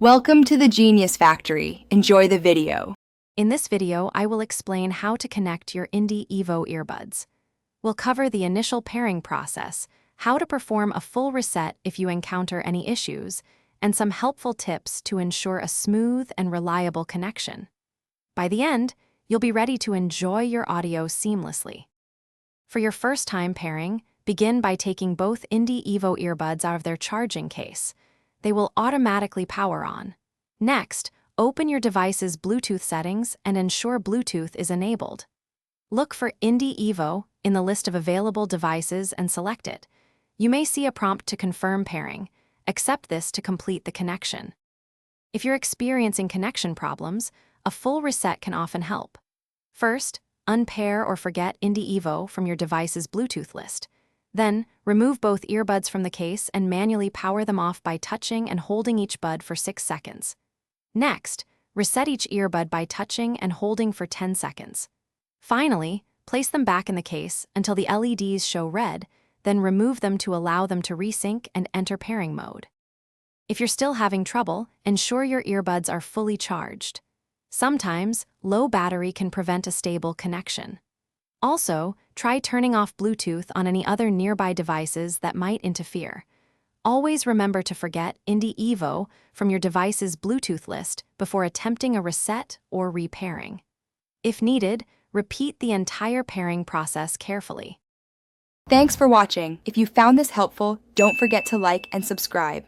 Welcome to the Genius Factory. Enjoy the video. In this video, I will explain how to connect your Indy Evo earbuds. We'll cover the initial pairing process, how to perform a full reset if you encounter any issues, and some helpful tips to ensure a smooth and reliable connection. By the end, you'll be ready to enjoy your audio seamlessly. For your first time pairing, begin by taking both Indy Evo earbuds out of their charging case. They will automatically power on. Next, open your device's Bluetooth settings and ensure Bluetooth is enabled. Look for Indy Evo in the list of available devices and select it. You may see a prompt to confirm pairing. Accept this to complete the connection. If you're experiencing connection problems, a full reset can often help. First, unpair or forget Indy Evo from your device's Bluetooth list. Then, remove both earbuds from the case and manually power them off by touching and holding each bud for 6 seconds. Next, reset each earbud by touching and holding for 10 seconds. Finally, place them back in the case until the LEDs show red, then remove them to allow them to resync and enter pairing mode. If you're still having trouble, ensure your earbuds are fully charged. Sometimes, low battery can prevent a stable connection. Also, try turning off Bluetooth on any other nearby devices that might interfere. Always remember to forget Indy Evo from your device's Bluetooth list before attempting a reset or repairing. If needed, repeat the entire pairing process carefully. Thanks for watching. If you found this helpful, don't forget to like and subscribe.